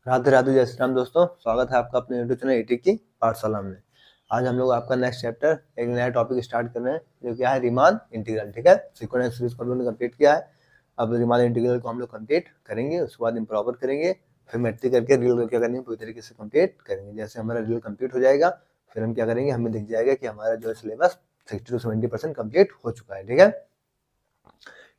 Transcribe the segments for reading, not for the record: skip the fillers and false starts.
राधे राधे, जय श्री राम दोस्तों। स्वागत है आपका अपने यूट्यूब चैनल एटी की पाठशाला में। आज हम लोग आपका नेक्स्ट चैप्टर एक नया टॉपिक स्टार्ट कर रहे हैं, जो क्या है रीमान इंटीग्रल। ठीक है, सीक्वेंस सीरीज को हमने कंप्लीट किया है। अब रीमान इंटीग्रल को हम लोग कंप्लीट करेंगे, उसके बाद इम्प्रॉपर करेंगे, फिर मैट्रिक करके रियल क्या करेंगे पूरी तरीके से कंप्लीट करेंगे। जैसे हमारा रियल कंप्लीट हो जाएगा, फिर हम क्या करेंगे, हमें दिख जाएगा कि हमारा जो है सिलेबस 60 to 70% कंप्लीट हो चुका है। ठीक है,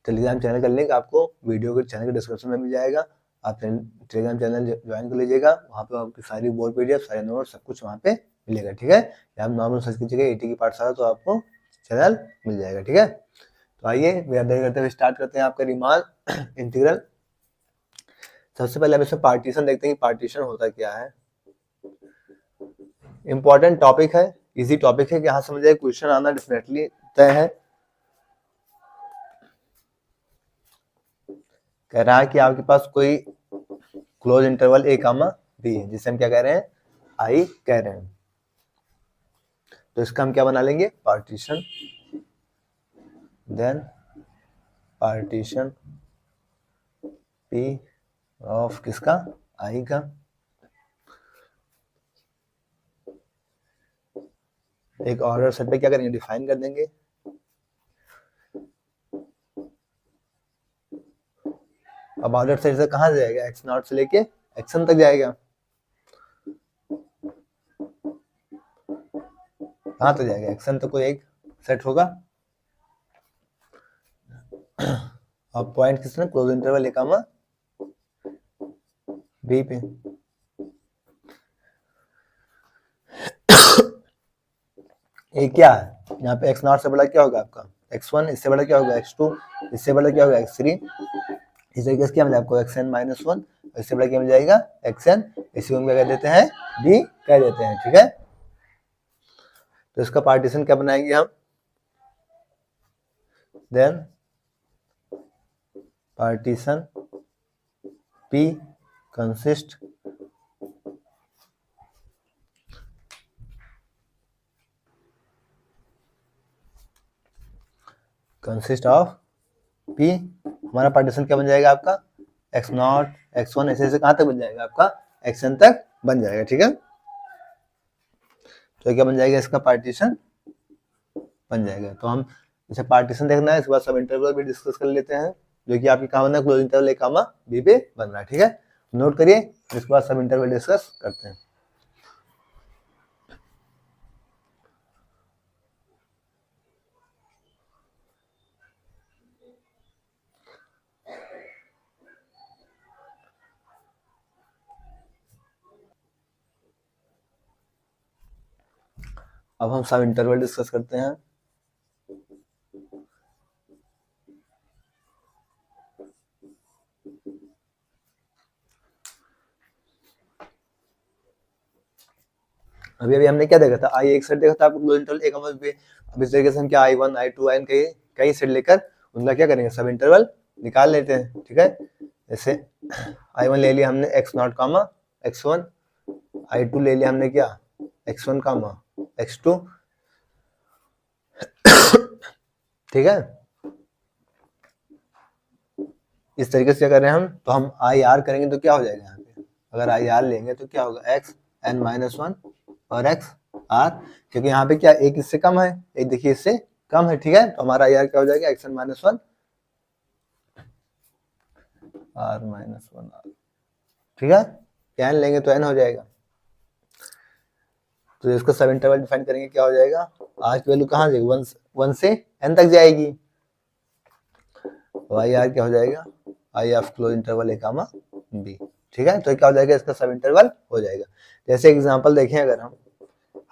टेलीग्राम चैनल का लिंक आपको वीडियो के चैनल के डिस्क्रिप्शन में मिल जाएगा। आप टेलीग्राम चैनल ज्वाइन कर लीजिएगा, वहाँ पे आपकी सारी बोर्ड पीडीएफ, सारे नोट्स, सब कुछ वहाँ पे मिलेगा। ठीक है, या आप नॉर्मल सर्च कीजिएगा एटी की पाठशाला, तो आपको चैनल मिल जाएगा। ठीक है, तो आइए बिना देरी करते हुए स्टार्ट करते हैं आपका रीमान इंटीग्रल। सबसे पहले हम इसमें पार्टीशन देखते हैं कि पार्टीशन होता क्या है। इंपॉर्टेंट टॉपिक है, इजी टॉपिक है कि यहाँ समझ जाए, क्वेश्चन आना डेफिनेटली तय है। कह रहा है कि आपके पास कोई close interval A comma B है, जिसे हम क्या कह रहे हैं, आई कह रहे हैं। तो इसका हम क्या बना लेंगे, partition. Then partition P of किसका, आई का। एक ऑर्डर सेट पे क्या करेंगे, डिफाइन कर देंगे। अब ऑर्डर सेट से कहां जाएगा, एक्स नॉट से लेके एक्सन तक जाएगा। कहां तक जाएगा, एक्सन तक कोई एक सेट होगा। अब पॉइंट किसने, close interval A comma B पे। ये क्या है, यहाँ पे एक्स नॉट से बड़ा क्या होगा आपका x1, इससे बड़ा क्या होगा x2, इससे बड़ा क्या होगा x3। इस तरीके से क्या मिला आपको xn-1, इससे बड़ा क्या मिल जाएगा xn, इसी को क्या कह देते हैं, b कह देते हैं। ठीक है, तो इसका पार्टीशन क्या बनाएंगे हम, then partition p consist of p। हमारा पार्टीशन क्या बन जाएगा आपका, x0 x1 ऐसे कहां तक बन जाएगा आपका, xn तक बन जाएगा। ठीक है, तो क्या बन जाएगा, इसका पार्टीशन बन जाएगा। तो हम इसे पार्टीशन देखना है, इसके बाद सब इंटरवल भी डिस्कस कर लेते हैं, जो कि आपकी कहां बना है, close interval A comma B पे बन रहा है। ठीक है, नोट करिए, इसके बाद सब इंटरवल डिस्कस करते हैं। अब हम सब इंटरवल डिस्कस करते हैं। अभी हमने क्या देखा था, आई एक सेट देखा था आपको close interval A comma B पे। अब इस तरीके से हम क्या i1 i2 n कई सेट लेकर उनका क्या करेंगे, सब इंटरवल निकाल लेते हैं। ठीक है, जैसे i1 ले लिया हमने x0 कामा x1, i2 ले लिया हमने क्या x1 कामा x2। ठीक है, इस तरीके से क्या कर रहे हैं हम, तो हम आई आर करेंगे तो क्या हो जाएगा यहाँ पे, अगर आई आर लेंगे तो क्या होगा, xn-1 और x r, क्योंकि यहाँ पे क्या एक इससे कम है, एक देखिए इससे कम है। ठीक है, तो हमारा आई आर क्या हो जाएगा, xn-1 r-1 r। ठीक है, n लेंगे तो n हो जाएगा। तो इसको सब इंटरवल डिफाइन करेंगे, क्या हो जाएगा, r की वैल्यू कहाँ जाएगी, 1 से n तक जाएगी। तो आई आर क्या हो जाएगा, I of close interval A comma B. ठीक है, तो क्या हो जाएगा, इसका सब इंटरवल हो जाएगा। जैसे एग्जांपल देखें, अगर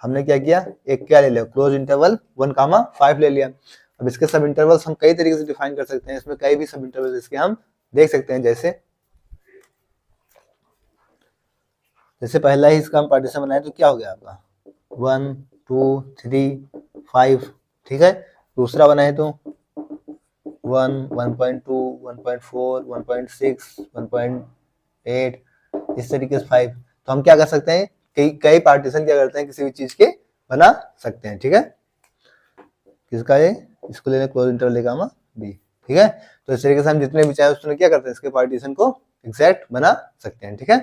हमने क्या किया, एक क्या ले लिया, क्लोज इंटरवल 1 कामा 5 ले लिया। अब इसके सब इंटरवल्स हम कई तरीके से डिफाइन कर सकते हैं, इसमें कई भी सब इंटरवल्स इसके हम देख सकते हैं। जैसे पहला ही इसका हम पार्टीशन बनाए तो क्या हो गया आपका 1 2 3 5। ठीक है, दूसरा बनाए तो 1 1.2 1.4 1.6 1.8, इस तरीके से 5। तो हम क्या कर सकते हैं, कई पार्टीशन क्या करते हैं, किसी भी चीज के बना सकते हैं। ठीक है, किसका ये, इसको लेने close interval A comma B. ठीक है, तो इस तरीके से हम जितने भी चाहे उसमें क्या करते हैं, इसके पार्टीशन को एग्जैक्ट बना सकते हैं। ठीक है,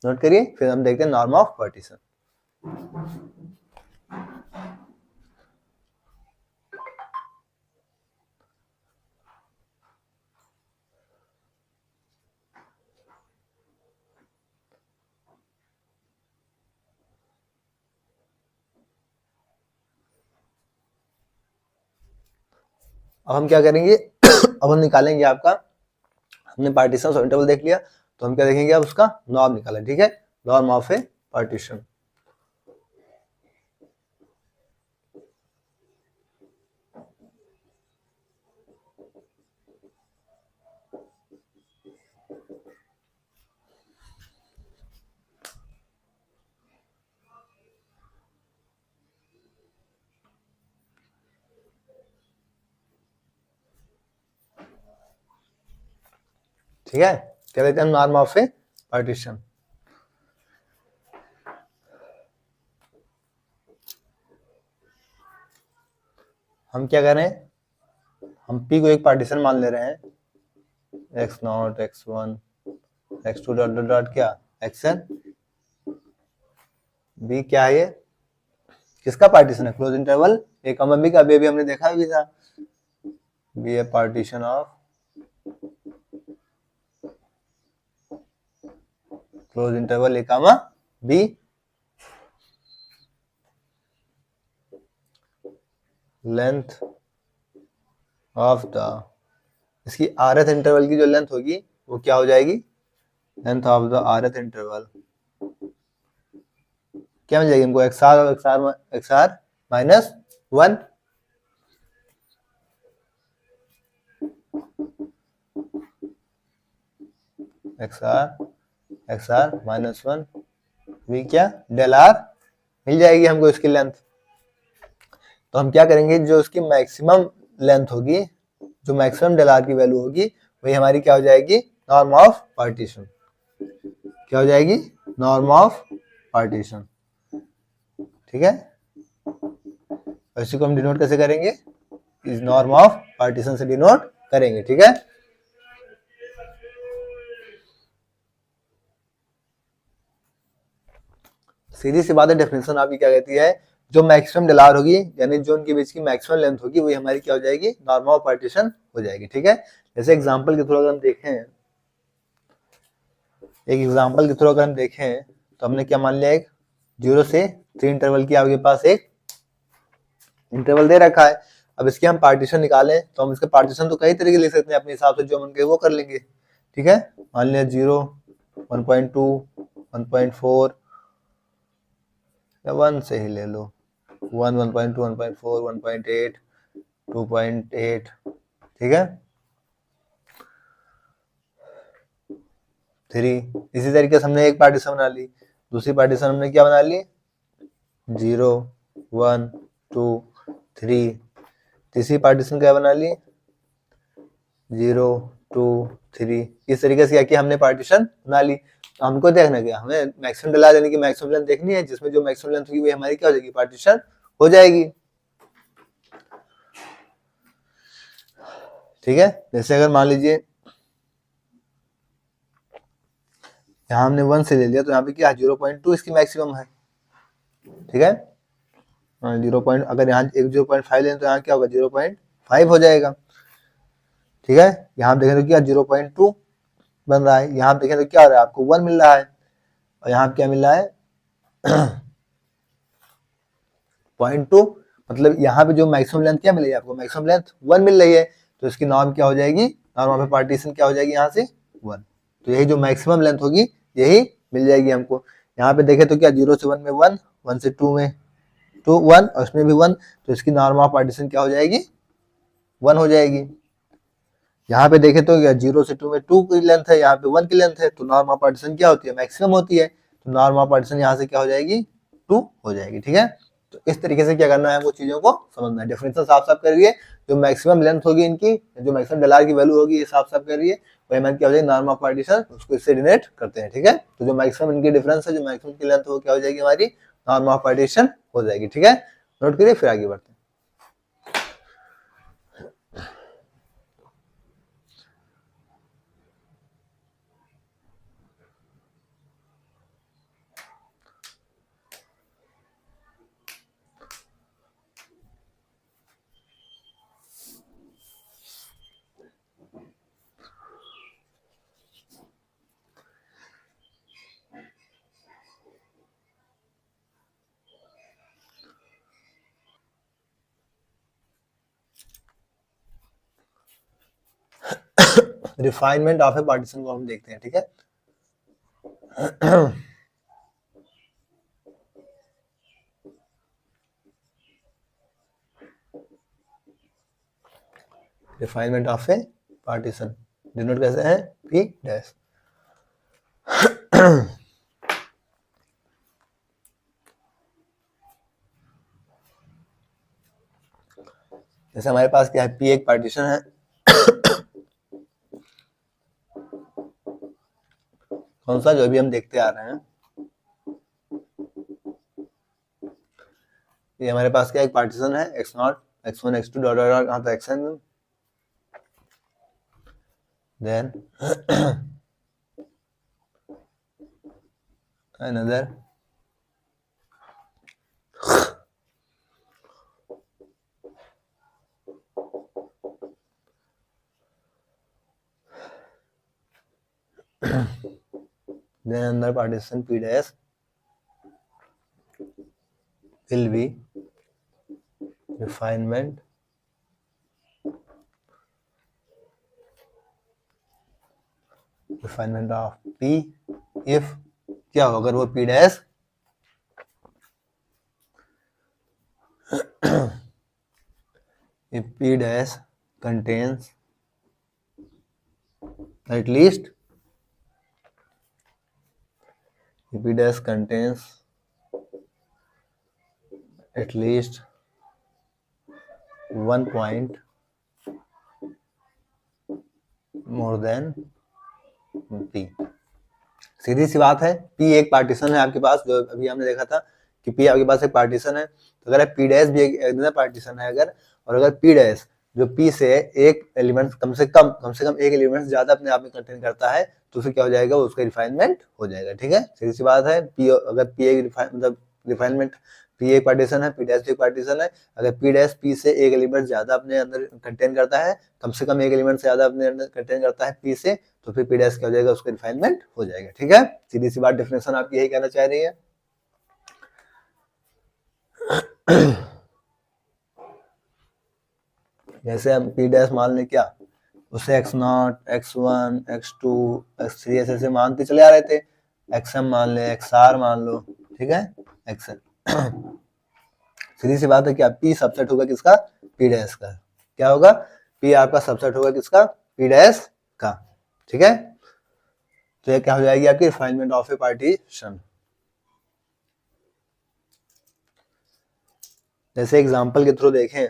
नोट करिए, फिर हम देखते हैं नॉर्म ऑफ पार्टीशन। अब हम क्या करेंगे अब हम निकालेंगे आपका, हमने पार्टीशन और इंटरवल देख लिया, तो हम क्या देखेंगे, अब उसका नॉर्म निकालें। ठीक है, नॉर्म ऑफ ए पार्टीशन। ठीक है, क्या देखते हैं नॉर्म ऑफ ए पार्टीशन। हम क्या करें, हम P को एक पार्टीशन मान ले रहे हैं, x0 x1 x2 dot dot dot क्या xn। B क्या है, ये किसका पार्टीशन है, close interval A comma B का, अभी हमने देखा भी था, B A partition of close interval A comma B. Length of the, इसकी rth इंटरवल की जो लेंथ होगी वो क्या हो जाएगी, length of the rth interval क्या मिल जाएगी हमको, XR और XR माइनस 1। XR माइनस 1 भी क्या डेल आर मिल जाएगी हमको इसकी लेंथ। तो हम क्या करेंगे, जो इसकी मैक्सिमम लेंथ होगी, जो मैक्सिमम डेल आर की वैल्यू होगी, वही हमारी क्या हो जाएगी, नॉर्म ऑफ पार्टीशन। क्या हो जाएगी, नॉर्म ऑफ पार्टीशन। ठीक है, इसी को हम डिनोट कैसे करेंगे, इस नॉर्म ऑफ पार्टीशन से डिनोट करेंगे। ठीक है, सीधी सी बात है, डेफिनेशन आपकी क्या कहती है, जो मैक्सिमम डेल आर होगी, यानी जो उनके बीच की मैक्सिमम लेंथ होगी, वही हमारी क्या हो जाएगी, नॉर्म ऑफ पार्टीशन हो जाएगी। ठीक है, जैसे एग्जांपल के थ्रू अगर हम देखें, एक एग्जांपल के थ्रू अगर हम देखें, तो हमने क्या मान लिया, एक 0 से 3 इंटरवल की आपके पास एक इंटरवल दे रखा है। अब इसके हम पार्टीशन निकालें, तो हम इसके पार्टीशन तो कई तरीके ले सकते हैं अपने हिसाब से, जो हम उनके वो कर लेंगे। ठीक है, मान लिया 0, 1.2, 1.4 या 1 से ही ले लो, 1, 1.2, 1.4, 1.8, 2.8। ठीक है, 3। इसी तरीके से हमने एक पार्टीशन बना ली, दूसरी पार्टीशन हमने क्या बना ली, 0, 1, 2, 3। तीसरी पार्टीशन क्या बना ली, 0, 2, 3। इस तरीके से क्या किया हमने, पार्टीशन बना ली। तो हमको देखना क्या, हमें मैक्सिमम डला देने की मैक्सिमम लेंथ देखनी है, जिसमें जो मैक्सिमम लेंथ होगी वो हमारी क्या हो जाएगी, पार्टीशन हो जाएगी। ठीक है, जैसे अगर मान लीजिए यहाँ हमने 1 से ले लिया, तो यहाँ पे क्या 0.2 इसकी मैक्सिमम है। ठीक है, 0 पॉइंट, अगर यहाँ एक 0.5 लें तो यहाँ क्या होगा, 0.5 हो जाएगा। ठीक है, यहाँ देखें तो क्या 0.2 बन रहा है, यहाँ देखें तो क्या हो रहा है, आपको 1 मिल रहा है, और यहाँ क्या मिल रहा है 0.2, मतलब यहाँ पे जो मैक्सिमम लेंथ क्या मिल रही है आपको, मैक्सिमम लेंथ 1 मिल रही है, तो इसकी नॉर्म क्या हो जाएगी, नॉर्म ऑफ पार्टीशन क्या हो जाएगी, यहाँ से 1। तो यही जो मैक्सिमम लेंथ होगी यही मिल जाएगी हमको। यहाँ पे देखें तो क्या 0 से 1 में 1, 1 से 2 में 2, 1 और उसमें भी 1, तो इसकी नॉर्म ऑफ पार्टीशन क्या हो जाएगी, 1 हो जाएगी। यहाँ पे देखें तो 0 से 2 में 2 की लेंथ है, यहाँ पे 1 की लेंथ है, तो नॉर्म ऑफ पार्टीशन क्या होती है, मैक्सिमम होती है, तो नॉर्म ऑफ पार्टीशन यहाँ से क्या हो जाएगी, 2 हो जाएगी। ठीक है, तो इस तरीके से क्या करना है, वो चीजों को समझना है। डेफिनेशन साफ साफ करिए, जो मैक्सिमम लेंथ होगी इनकी, जो मैक्सिमम डेल की वैल्यू होगी, ये साफ साफ करिए, वही हमारी क्या हो जाएगी, नॉर्म ऑफ पार्टीशन, उसको इससे डिनोट करते हैं। ठीक है, तो जो मैक्सिमम इनकी डिफरेंस है, जो मैक्सिमम की लेंथ वो क्या हो जाएगी, हमारी नॉर्म ऑफ पार्टीशन हो जाएगी। ठीक है, नोट करिए, फिर आगे बढ़ते हैं। रिफाइनमेंट ऑफ ए पार्टीशन को हम देखते हैं, ठीक है। Refinement of A partition denote कैसे है, पी डैश। जैसे हमारे पास क्या है, पी एक पार्टीशन है, कौन सा, जो भी हम देखते आ रहे हैं। ये हमारे पास क्या एक पार्टीशन है, x0 x1 x2 dot dot कहाँ तक xn, then another then another partition p dash will be refinement of p if क्या हो, अगर वो p dash if p dash contains at least, if p dash contains at least 1 point more than p। सीधी सी बात है, p एक partition है आपके पास, जो अभी हमने देखा था कि p आपके पास एक पार्टीशन है, तो अगर p डैश भी एक पार्टीशन है अगर, और अगर p डैश जो p से एक एलिमेंट कम से कम एक एलिमेंट ज्यादा अपने आप में कंटेन करता है, तो फिर क्या हो जाएगा, उसका रिफाइनमेंट हो जाएगा, ठीक है। सीधी सी बात है, p अगर p एक मतलब रिफाइनमेंट, p एक पार्टीशन है, p डैश भी एक पार्टीशन है, अगर p डैश p से एक एलिमेंट ज्यादा अपने अंदर कंटेन करता है, कम से कम एक एलिमेंट से ज्यादा अपने अंदर कंटेन करता है p से, तो फिर p डैश क्या हो जाएगा, उसका रिफाइनमेंट हो जाएगा, ठीक है। सीधी सी बात, डेफिनेशन आपकी यही कहना चाह रही है। जैसे हम p डैश मान लें क्या, उसे x0 x1 x2 x3 ऐसे मानते चले आ रहे थे, xm मान ले, xr मान लो, ठीक है, xn। सीधी सी बात है, क्या p सबसेट होगा किसका, p डैश का, क्या होगा, p आपका सबसेट होगा किसका, p डैश का, ठीक है। तो ये क्या हो जाएगी आपकी रिफाइनमेंट ऑफ ए पार्टीशन। जैसे एग्जांपल के थ्रू देखें,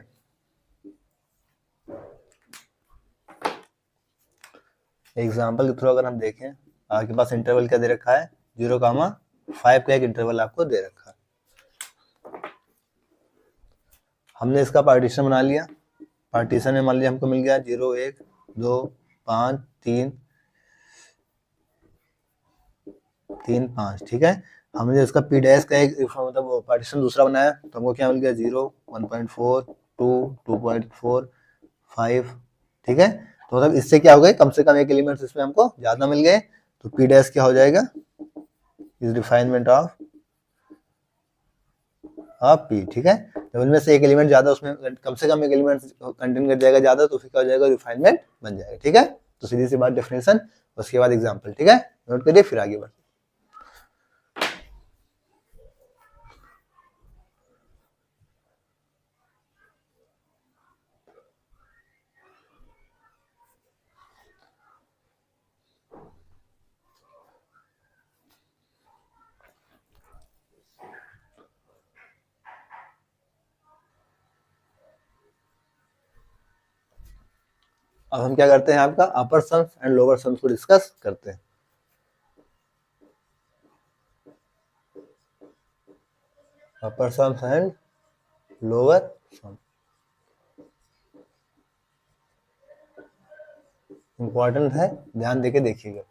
एग्जांपल के थ्रू अगर हम देखें, आपके पास इंटरवल क्या दे रखा है, 0,5 का एक इंटरवल आपको दे रखा है। हमने इसका पार्टीशन बना लिया, पार्टीशन में मान लिया हमको मिल गया 0 1 2 5 3 3 5, ठीक है। हमने इसका पी डैश का एक मतलब पार्टीशन दूसरा बनाया, तो हमको क्या मिल गया 0 1.4 2 2.4 5, ठीक है। तो मतलब इससे क्या हो गए, कम से कम एक एलिमेंट इसमें हमको ज्यादा मिल गए, तो पी डैश क्या हो जाएगा, इज रिफाइनमेंट ऑफ पी, ठीक है। जब इनमें से एक एलिमेंट ज्यादा, उसमें कम से कम एक एलिमेंट कंटेन कर जाएगा ज्यादा, तो फिर क्या हो जाएगा, रिफाइनमेंट बन जाएगा, ठीक है। तो सीधी सी बात डेफिनेशन, उसके बाद एग्जांपल, ठीक है, नोट करिए फिर आगे बढ़। अब हम क्या करते हैं, आपका upper sums and lower sums को डिस्कस करते हैं। Upper sums and lower sum, important है, ध्यान देके देखिएगा।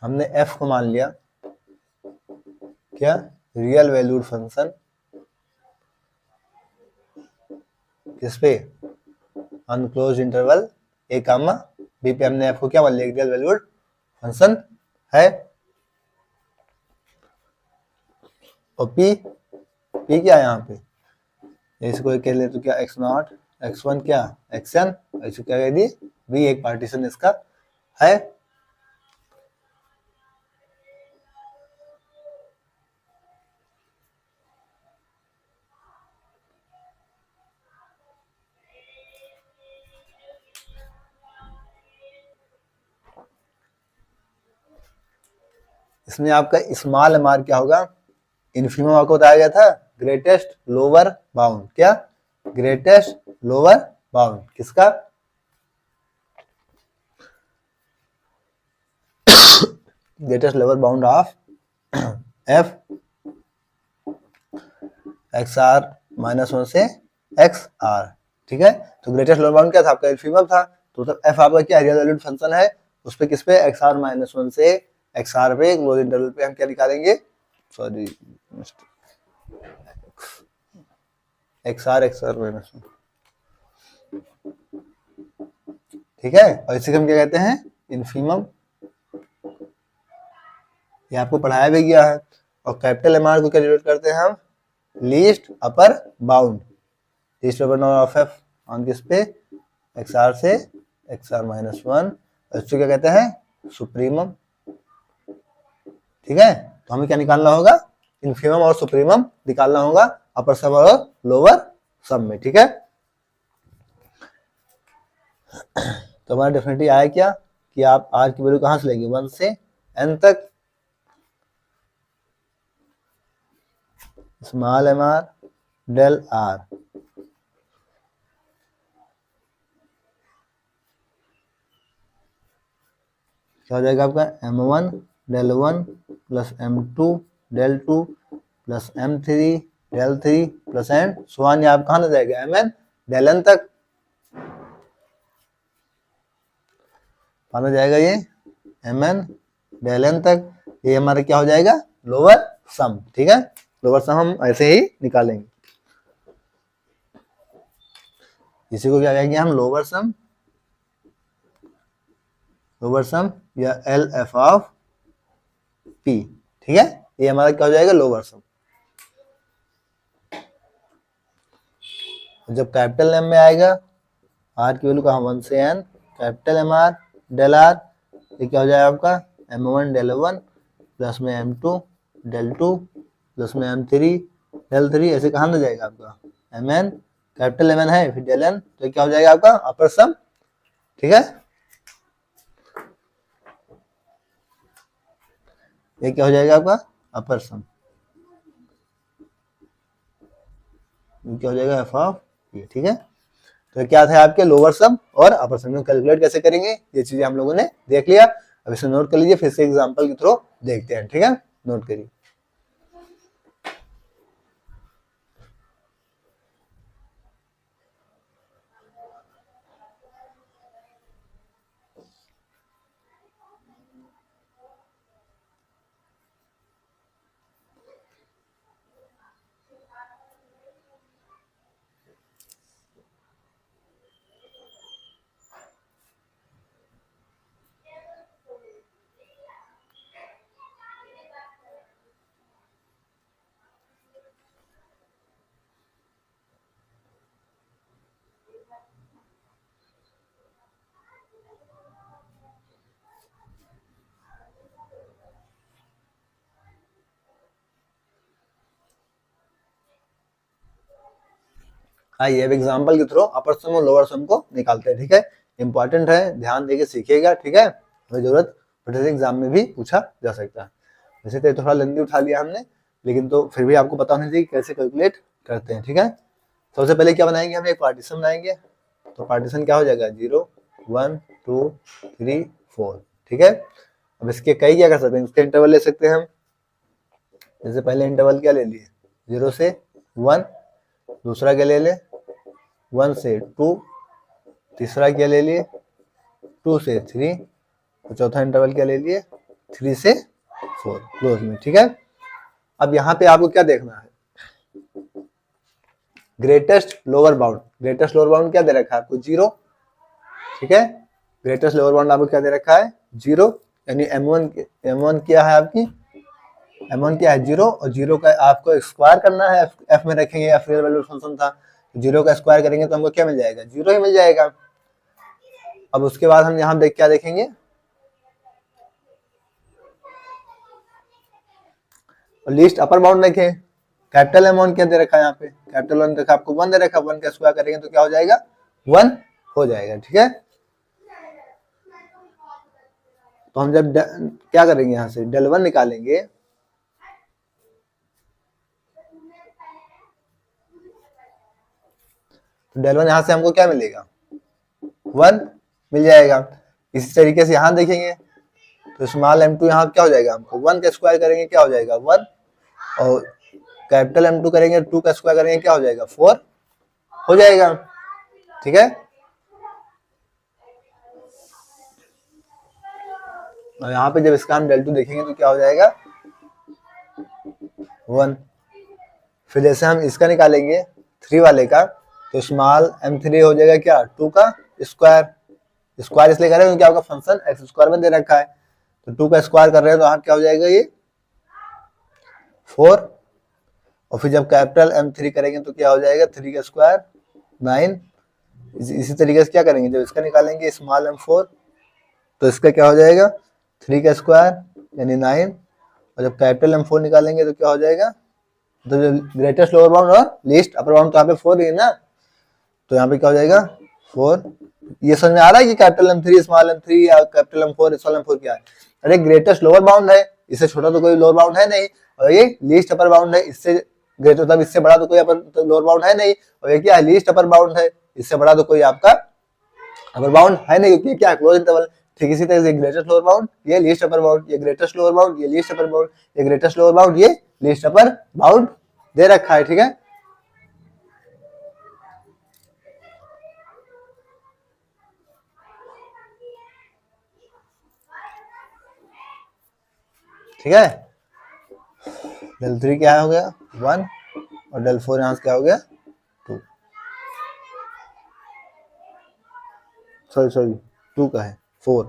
हमने f को मान लिया क्या, रियल वैल्यूड फंक्शन, किस पे, unclosed interval a comma b पे हमने f को क्या मान लिया, रियल वैल्यूड फंक्शन है। और p क्या है यहाँ पे, इसको कह ले तो क्या एक्स नॉट एक्स वन क्या एक्स एन, इसको क्या कह दिए बी, एक पार्टीशन इसका है। इसमें आपका स्मॉल एम आर क्या होगा, इन्फीमम आपको बताया गया था ग्रेटेस्ट लोअर बाउंड, क्या ग्रेटेस्ट लोअर बाउंड किसका, greatest lower bound of F X R -1 से एक्स आर, ठीक है। तो ग्रेटेस्ट लोअर बाउंड क्या था आपका, इन्फीमम था, तो मतलब एफ आपका क्या रियल वैल्यूड फंक्शन है, उस पे किस पे एक्स आर -1 से एक्स आर पे क्लोज इंटरवल पे हम क्या निकालेंगे, सॉरी एक्स आर -1, ठीक है। और इसे हम क्या कहते हैं इन्फीमम, ये आपको पढ़ाया भी गया है। और कैपिटल एम आर को क्या डिनोट करते हैं हम, least upper bound, least upper bound of F on किस पे एक्स आर से एक्स आर -1, इसको क्या कहते हैं सुप्रीमम, ठीक है। तो हमें क्या निकालना होगा, इन्फीमम और सुप्रीमम निकालना होगा अपर सब और लोअर सब में, ठीक है। तो हमारा डेफिनेटली आया क्या कि आप आर की वैल्यू कहां से लेंगे 1 से n तक, small M R del R, क्या हो जाएगा आपका m1 del 1 plus m2 del 2 plus m3 del 3 plus and so on, आप कहां ले जाएगा mn डेल n तक, कहां जाएगा ये mn डेल n तक, ये हमारा क्या हो जाएगा लोअर सम, ठीक है। लोअर सम हम ऐसे ही निकालेंगे, इसी को क्या कहेंगे हम लोअर सम या एल एफ ऑफ पी, ठीक है। ये हमारा क्या हो जाएगा लोअर सम। जब कैपिटल एम में आएगा आर की वैल्यू कहा 1 से n, capital M R del R, ये क्या हो जाएगा आपका m1 डेल 1 प्लस में m2 डेल 2 प्लस में m3 डेल 3, ऐसे कहां ना जाएगा आपका mn, कैपिटल mn है फिर डेल n, तो क्या हो जाएगा आपका अपर सम, ठीक है। ये क्या हो जाएगा आपका अपर सम, क्या हो जाएगा एफ ऑफ ये, ठीक है। तो क्या था आपके लोअर सम और अपर सम, कैलकुलेट कैसे करेंगे ये चीजें हम लोगों ने देख लिया। अब इसे नोट कर लीजिए, फिर से एग्जांपल के थ्रू देखते हैं, ठीक है। नोट करिए, आइए अब एग्जांपल के थ्रू अपर सम और लोअर सम को निकालते हैं, ठीक है। इंपॉर्टेंट है, ध्यान देके सीखिएगा, ठीक है। हमें जरूरत पड़े एग्जाम में भी पूछा जा सकता है। वैसे तो थोड़ा लेंथी उठा लिया हमने, लेकिन तो फिर भी आपको पता होना चाहिए कैसे कैलकुलेट करते हैं, ठीक है। सबसे पहले क्या बनाएंगे, हम एक पार्टीशन बनाएंगे, तो पार्टीशन क्या हो जाएगा 0 1 2 3 4, ठीक है। अब इसके कई क्या कर सकते हैं, इसके इंटरवल ले सकते हैं हम, जैसे पहले इंटरवल क्या ले लिए 0 से 1, दूसरा क्या ले ले 1 से 2, तीसरा क्या ले लिए 2 से 3, और चौथा इंटरवल क्या ले लिए 3 से 4 क्लोज में, ठीक है। अब यहाँ पे आपको क्या देखना है, greatest lower bound, greatest lower bound क्या दे रखा है आपको 0, ठीक है। ग्रेटेस्ट लोअर बाउंड आपको क्या दे रखा है 0, यानी m1 क्या है आपकी m1 क्या है 0, और 0 का आपको स्क्वायर करना है, f में रखेंगे, f रियल वैल्यू फंक्शन था, जीरो का स्क्वायर करेंगे तो हमको क्या मिल जाएगा, जीरो ही मिल जाएगा। अब उसके बाद हम यहाँ क्या देखेंगे, लीस्ट अपर बाउंड देखें। कैपिटल अमाउंट क्या दे रखा है यहाँ पे, कैपिटल वन देखा आपको, वन दे रखा, वन का स्क्वायर करेंगे तो क्या हो जाएगा, वन हो जाएगा। ठीक है, तो हम जब क्या करेंगे, यहाँ से डेल वन निकालेंगे, तो डेल वन यहाँ से हमको क्या मिलेगा, वन मिल जाएगा। इसी तरीके से यहाँ देखेंगे तो स्मॉल m2 यहाँ क्या हो जाएगा, हमको वन का स्क्वायर करेंगे क्या हो जाएगा, वन, और कैपिटल M2 करेंगे, टू का स्क्वायर करेंगे क्या हो जाएगा, फोर हो जाएगा। ठीक है, और यहाँ पे जब इसका हम डेल टू देखेंगे तो क्या हो जाएगा, वन। फिर जैसे हम इसका निकालेंगे थ्री वाले का, तो स्मॉल m3 हो जाएगा क्या, टू का स्क्वायर, स्क्वायर इसलिए कर रहे हैं क्योंकि आपका फंक्शन एक्स स्क्वायर में दे रखा है, तो टू का स्क्वायर कर रहे हैं तो यहाँ क्या हो जाएगा, ये फोर। और फिर जब कैपिटल M3 करेंगे तो क्या हो जाएगा, थ्री का स्क्वायर नाइन। इसी तरीके से क्या करेंगे, जब इसका निकालेंगे स्मॉल m4 तो इसका क्या हो जाएगा, थ्री का स्क्वायर यानी नाइन। और जब कैपिटल M4 निकालेंगे तो क्या हो जाएगा, तो ग्रेटेस्ट लोअर बाउंड और लीस्ट अपर बाउंड तो यहाँ पे फोर ही है ना, तो यहाँ पे क्या हो जाएगा, फोर। ये समझ में आ रहा है कि कैपिटल M3 स्मॉल m3 या कैपिटल M4 स्मॉल m4 क्या है, अरे ग्रेटेस्ट लोअर बाउंड है, इससे छोटा तो कोई लोअर बाउंड है नहीं, और ये लीस्ट अपर बाउंड है, इससे ग्रेटर मतलब इससे बड़ा तो कोई अपर लोअर बाउंड है नहीं, और ये क्या है, लीस्ट अपर बाउंड है, इससे बड़ा तो कोई आपका अपर बाउंड है नहीं, क्योंकि क्या है, क्लोज इंटरवल। ठीक इसी तरह से ग्रेटेस्ट लोअर बाउंड, ये लीस्ट अपर बाउंड, ये ग्रेटेस्ट लोअर बाउंड, ये लीस्ट अपर बाउंड, ये ग्रेटेस्ट लोअर बाउंड, ये लीस्ट अपर बाउंड दे रखा है। ठीक है, ठीक है, डेल थ्री क्या हो गया, वन, और डेल फोर यहाँ से क्या हो गया, टू, सॉरी टू का है, फोर।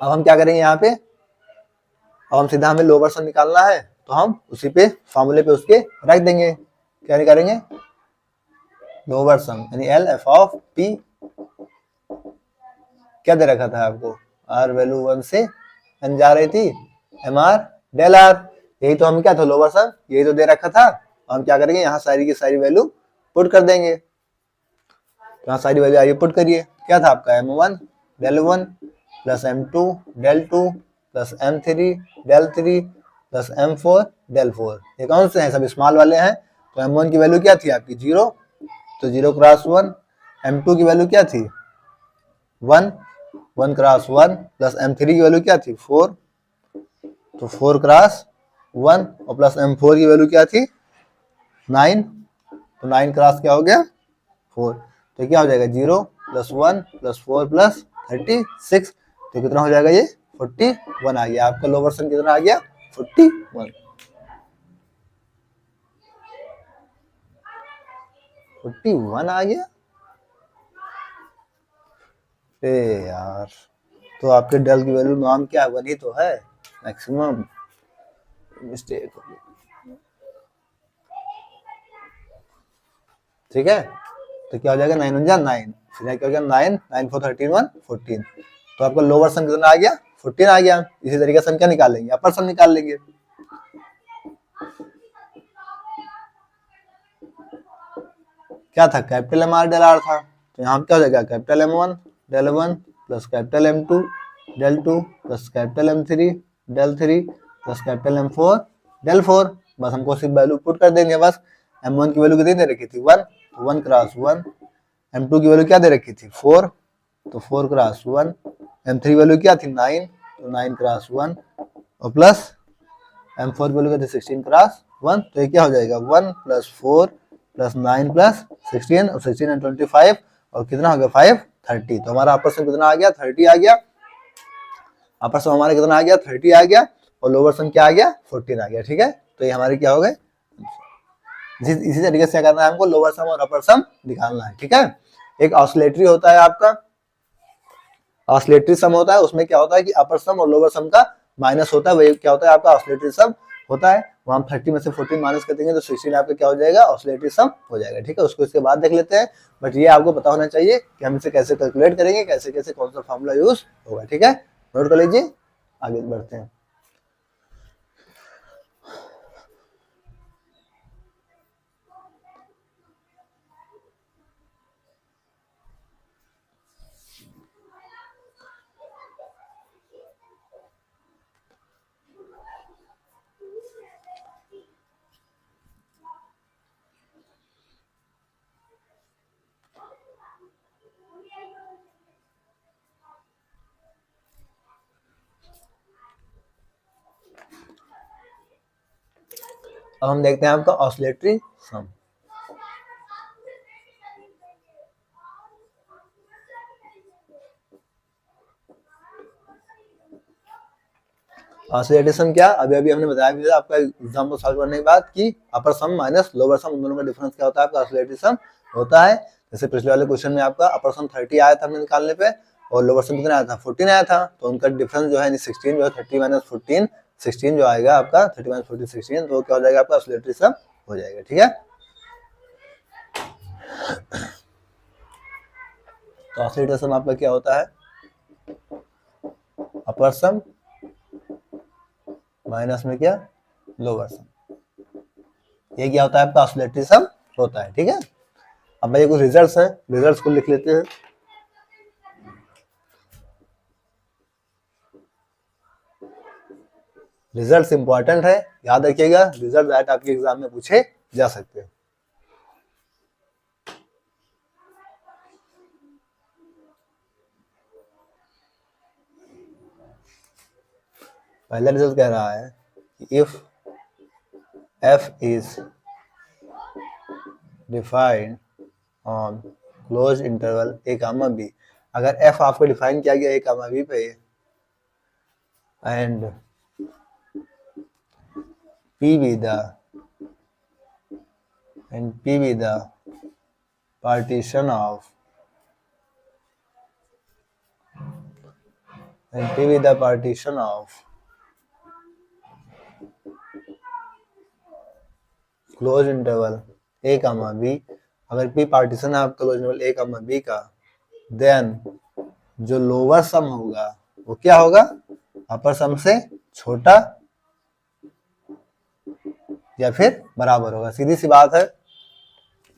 अब हम क्या करेंगे यहाँ पे, अब हम सीधा हमें लोअर सम निकालना है, तो हम उसी पे फॉर्मूले पे उसके रख देंगे। क्या निकालेंगे, लोअर सम यानी एल एफ ऑफ पी, क्या दे रखा था आपको, आर वैल्यू वन से एन जा रही थी, एम आर डेल आर, यही तो हम क्या था, लोअर सम यही तो दे रखा था। हम क्या करेंगे, यहाँ सारी की सारी वैल्यू पुट कर देंगे, तो यहाँ सारी वैल्यू आइए पुट करिए। क्या था आपका, m1 del one plus m2 del two plus m3 del three plus m4 del four. ये कौन से हैं, सब स्मॉल वाले हैं, तो m1 की वैल्यू क्या थी आपकी, जीरो, तो जीरो क्रॉस वन। m2 की वैल्यू क्या थी, one, one cross one, plus m3 की वैल्यू क्या थी, फोर, तो फोर क्रॉस वन, और प्लस m4 की वैल्यू क्या थी, नाइन, तो नाइन क्रॉस क्या हो गया, फोर। तो क्या हो जाएगा, zero plus one plus four plus 36, तो कितना हो जाएगा, ये 41 आ गया। आपका लोअर सम कितना आ गया, 41, 41 आ गया। यार, तो आपके डेल की वैल्यू नाम क्या, वन ही तो है, मैक्सिमम मिस्टेक हो गई। ठीक है, तो क्या हो जाएगा, 9 वन जा 9, फिर क्या हो गया, 9 9 4 13 1 14, तो आपका लोअर सम कितना आ गया, 14 आ गया। इसी तरीके से हम क्या निकालेंगे, अपर सम निकाल लेंगे। क्या था, capital M R del R था, तो यहाँ क्या हो जाएगा, capital M1 del one plus capital M2 del two plus capital M3 del three plus capital M4 del four. बस हमको सिर्फ वैल्यू पुट कर देंगे बस। M1 की वैल्यू कितनी दे रखी थी, वन, तो वन क्रॉस वन। M2 की वैल्यू क्या दे रखी थी, फोर, तो four cross one. M3 value क्या थी, नाइन, तो नाइन क्रॉस वन, और प्लस M4 की वैल्यू क्या थी, 16 क्रॉस वन। तो ये क्या हो जाएगा, one plus four plus nine plus 16, और 16 एंड 25, और कितना हो गया, 5 30। तो हमारा अपर सम कितना आ गया, 30 आ गया। अपर सम हमारा कितना आ गया, 30 आ गया, और लोअर सम क्या आ गया, 14 आ गया। ठीक है, तो ये हमारे क्या हो गए। इसी तरीके से क्या करना है हमको, लोअर सम और अपर सम निकालना है। ठीक है, एक ऑसिलेटरी होता है आपका, ऑसिलेटरी सम होता है, उसमें क्या होता है कि अपर सम और लोअर सम का माइनस होता है, वही क्या होता है आपका ऑसिलेटरी सम होता है, वहाँ हम 30 में से 14 माइनस कर देंगे तो 16 आपका क्या हो जाएगा, ऑसिलेटरी सम हो जाएगा। ठीक है, उसको इसके बाद देख लेते हैं, बट ये आपको पता होना चाहिए कि हम इसे कैसे कैलकुलेट करेंगे, कैसे कैसे कौन सा फॉर्मूला यूज होगा। ठीक है, नोट कर लीजिए, आगे बढ़ते हैं। अब हम देखते हैं आपका ऑसिलेटरी सम। ऑसिलेटरी सम क्या, अभी अभी हमने बताया भी था आपका एग्जाम को सॉल्व करने के बाद कि अपर सम माइनस लोअर सम, उन दोनों का डिफरेंस क्या होता है, आपका ऑसिलेटरी सम होता है। जैसे पिछले वाले क्वेश्चन में आपका अपर सम 30 आया था हमने निकालने पे, और लोअर सम कितना आया था, 14 आया था, तो उनका डिफरेंस जो है 16 जो है 30 माइनस 14, 16 जो आएगा आपका 30 माइनस 14 16, तो क्या हो जाएगा आपका ऑसिलेटरी सम हो जाएगा। ठीक है, तो ऑसिलेटरी सम आपका क्या होता है, अपर सम माइनस में क्या, लोअर सम, ये क्या होता है आपका ऑसिलेटरी सम होता है। ठीक है, अब भाई कुछ रिजल्ट्स हैं, रिजल्ट्स को लिख लेते हैं। रिजल्ट्स इंपॉर्टेंट है, याद रखिएगा, रिजल्ट डायरेक्ट आपके एग्जाम में पूछे जा सकते हैं। पहला रिजल्ट कह रहा है कि if f is defined on closed interval a comma b, अगर f आपको डिफाइन किया गया a comma b पे and p be the partition of close interval a comma b, अगर p पार्टीशन है आपका close interval a comma b का, then जो लोअर सम होगा वो क्या होगा, अपर सम से छोटा या फिर बराबर होगा। सीधी सी बात है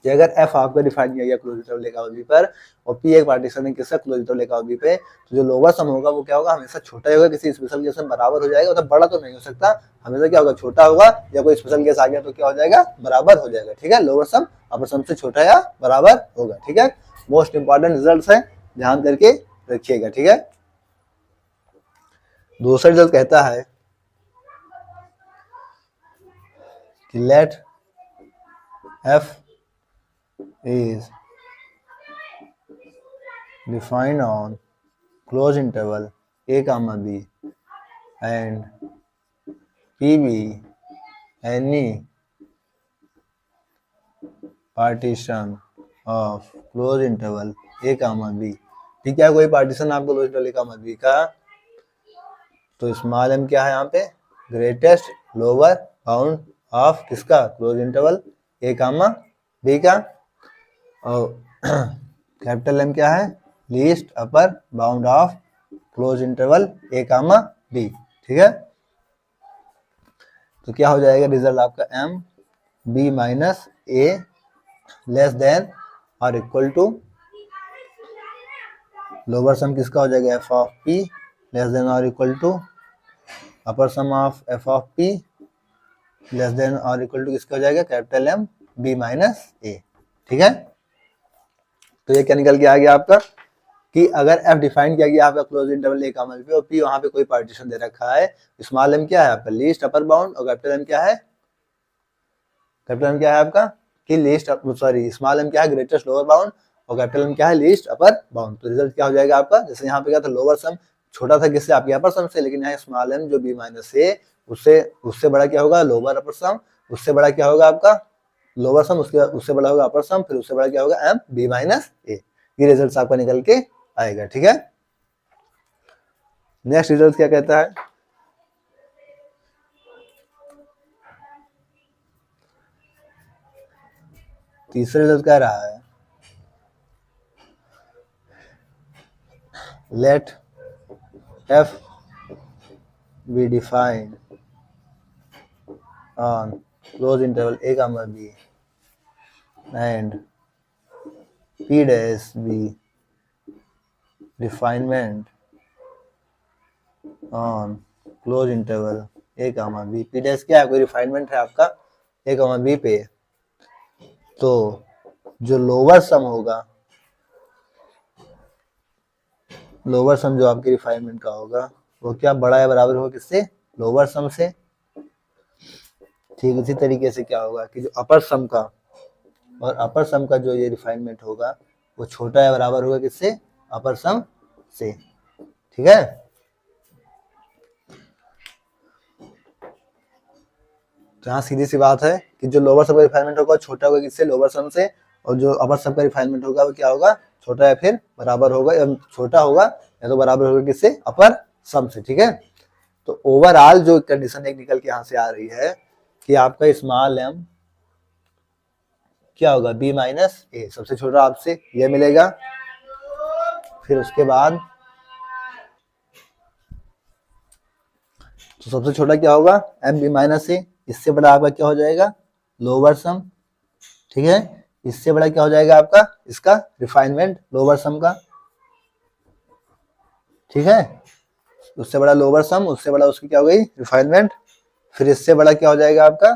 कि अगर f आपका डिफाइन किया गया close interval a comma b पर और p एक पार्टीशन है किसका, close interval a comma b पे, तो जो लोअर सम होगा वो क्या होगा, हमेशा छोटा ही होगा, किसी स्पेशल केस में बराबर हो जाएगा, मतलब बड़ा तो नहीं हो सकता, हमेशा क्या होगा, छोटा होगा, या कोई स्पेशल केस आ गया तो क्या हो जाएगा, बराबर हो जाएगा। ठीक है, लोअर सम अपर सम से छोटा या बराबर होगा। ठीक है, मोस्ट इंपॉर्टेंट रिजल्ट है, ध्यान करके रखिएगा। ठीक है, दूसरा रिजल्ट कहता है कि late f is defined on closed interval a comma b and p be any partition of closed interval a comma b। ठीक है, कोई पार्टीशन आपको close interval a comma b का, तो स्मॉल m क्या है यहाँ पे, ग्रेटेस्ट लोअर बाउंड ऑफ किसका, close interval a comma b का, और कैपिटल M क्या है, least upper bound of close interval a comma b। ठीक है, तो क्या हो जाएगा रिजल्ट आपका, m b minus a less than और इक्वल टू, लोअर सम किसका हो जाएगा, f of p less than और equal to upper sum of f of p less than और इक्वल टू किसका हो जाएगा, capital M b minus a। ठीक है, तो ये क्या निकल के आ गया आपका कि अगर f डिफाइन किया गया आपका close interval a comma b और p वहां पे कोई पार्टीशन दे रखा है, स्मॉल m क्या है आपका, लीस्ट अपर बाउंड, और कैपिटल M क्या है, आपका कि लीस्ट, सॉरी स्मॉल m क्या है, ग्रेटेस्ट लोअर बाउंड, और कैपिटल M क्या है, लीस्ट अपर बाउंड। तो रिजल्ट क्या हो जाएगा आपका, जैसे यहाँ पे क्या था, लोअर सम छोटा था किससे, आपके अपर सम से, लेकिन यहाँ स्मॉल m जो b माइनस a उससे बड़ा क्या होगा, लोअर अपर सम, उससे बड़ा क्या होगा आपका लोअर सम, उससे बड़ा होगा अपर सम, फिर उससे बड़ा क्या होगा m b माइनस a। ये रिजल्ट आपका निकल के आएगा। ठीक है, नेक्स्ट रिजल्ट क्या कहता है, तीसरा रिजल्ट कह रहा है let f be defined on closed interval a comma b and p dash be refinement on closed interval a comma b। p dash क्या है, कोई रिफाइनमेंट है आपका a comma b पे, तो जो लोअर सम होगा, लोअर सम जो आपके रिफाइनमेंट का होगा वो क्या बड़ा या बराबर होगा किससे, लोअर सम से। ठीक इसी तरीके से क्या होगा कि जो अपर सम का और अपर सम का जो ये रिफाइनमेंट होगा वो छोटा या बराबर होगा किससे, अपर सम से। ठीक है, तो यहाँ सीधी सी बात है कि जो लोअर सम का रिफाइनमेंट होगा छोटा होगा किससे, लोअर सम से, और जो अपर सम का रिफाइनमेंट होगा वो क्या होगा, छोटा या फिर बराबर होगा, या छोटा होगा या तो बराबर होगा किससे, अपर सम से। ठीक है, तो ओवरऑल जो कंडीशन एक निकल के यहाँ से आ रही है कि आपका स्मॉल एम क्या होगा, बी माइनस ए, सबसे छोटा आपसे ये मिलेगा। फिर उसके बाद तो सबसे छोटा क्या होगा, एम बी माइनस ए, इससे बड़ा आपका क्या हो जाएगा, लोअर सम। ठीक है, इससे बड़ा क्या हो जाएगा आपका, इसका रिफाइनमेंट लोअर सम का। ठीक है, उससे बड़ा लोअर सम, उससे बड़ा उसकी क्या हो गई, रिफाइनमेंट। फिर इससे बड़ा क्या हो जाएगा आपका,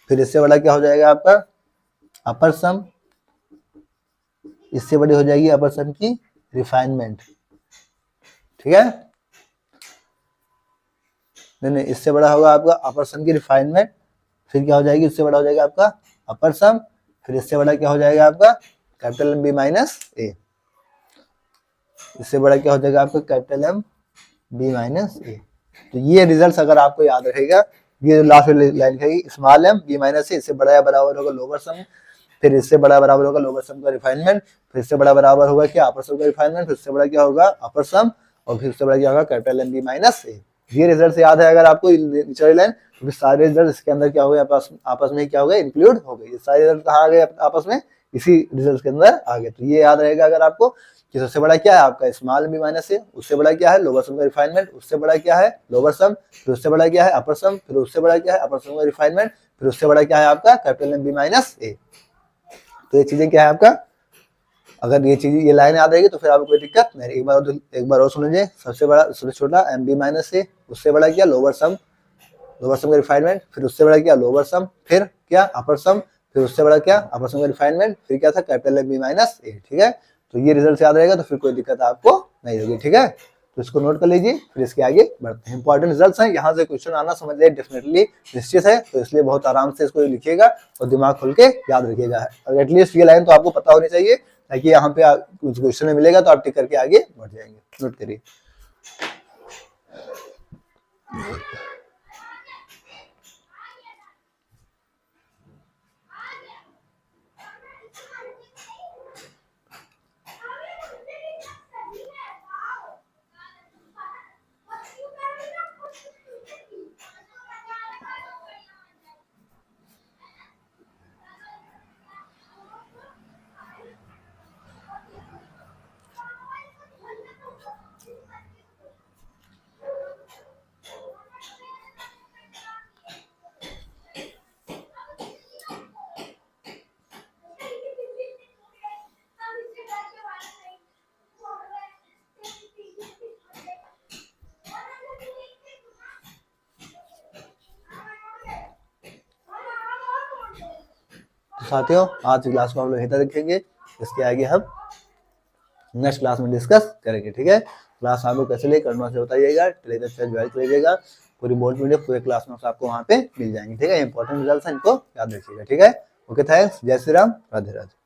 फिर इससे बड़ा क्या हो जाएगा आपका, अपर सम। इससे बड़ी हो जाएगी अपर सम की रिफाइनमेंट। ठीक है, नहीं, इससे बड़ा होगा आपका अपर सम की रिफाइनमेंट। फिर क्या हो जाएगी, इससे बड़ा हो जाएगा आपका अपर सम। फिर इससे बड़ा क्या हो जाएगा आपका कैपिटल एम बी माइनस ए। इससे बड़ा क्या हो जाएगा आपका कैपिटल एम बी माइनस ए। तो ये रिजल्ट अगर आपको याद रहेगा, ये लास्ट लाइन कहेगी स्मॉल एम बी माइनस ए, इससे बड़ा या बराबर होगा लोअर सम, फिर इससे बड़ा बराबर होगा लोअर सम का रिफाइनमेंट, फिर इससे बड़ा बराबर होगा क्या, अपर सम का रिफाइनमेंट, फिर इससे बड़ा क्या होगा, अपर सम, और फिर इससे बड़ा क्या होगा कैपिटल एम बी माइनस ए। ये रिजल्ट याद है अगर आपको निचली लाइन, तो सारे रिजल्ट इसके अंदर क्या हो गए, आपस में क्या हो गए, इंक्लूड हो गए। ये सारे रिजल्ट कहाँ आ गए आपस में, इसी रिजल्ट के अंदर आ गए। तो ये याद रहेगा अगर आपको कि सबसे बड़ा क्या है आपका स्मॉल बी माइनस ए, उससे बड़ा क्या है लोअर सम का रिफाइनमेंट, उससे बड़ा क्या है लोअर सम, फिर उससे बड़ा क्या है अपर सम, फिर उससे बड़ा क्या है अपर सम का रिफाइनमेंट, फिर उससे बड़ा क्या है आपका कैपिटल एम बी माइनस ए। तो ये चीजें क्या है आपका, अगर ये चीज ये लाइन याद रहेगी तो फिर आपको कोई दिक्कत नहीं। एक बार और सुन लीजिए, सबसे बड़ा सबसे छोटा एम बी माइनस ए, उससे बड़ा क्या लोअर सम का रिफाइनमेंट, फिर उससे बड़ा क्या लोअर सम, फिर क्या अपर सम, फिर उससे बड़ा क्या अपर सम का रिफाइनमेंट, फिर क्या था कैपिटल एम बी माइनस ए। ठीक है, तो ये रिजल्ट याद रहेगा तो फिर कोई दिक्कत आपको नहीं होगी। ठीक है, तो इसको नोट कर लीजिए, फिर इसके आगे बढ़ते हैं। इंपॉर्टेंट रिजल्ट्स हैं, यहाँ से क्वेश्चन आना समझ लिया डेफिनेटली निश्चित है, तो इसलिए बहुत आराम से इसको लिखिएगा और दिमाग खोल के याद रखिएगा। और एटलीस्ट ये लाइन तो आपको पता होनी चाहिए, ताकि यहाँ पे कुछ क्वेश्चन में मिलेगा तो आप टिक करके आगे बढ़ जाएंगे। नोट करिए। तो साथियों आज की क्लास को हम लोग यहीं तक रखेंगे, इसके आगे हम नेक्स्ट क्लास में डिस्कस करेंगे। ठीक है, क्लास आप लोग कैसे ले करना से बताइएगा, टेलीग्राम से ज्वाइन कर लीजिएगा, पूरी बोर्ड वीडियो पूरे क्लास में आपको वहाँ पे मिल जाएंगे। ठीक है, इंपॉर्टेंट रिजल्ट है, इनको याद रखिएगा। ठीक है, ओके, थैंक्स, जय श्री राम, राधे राधे।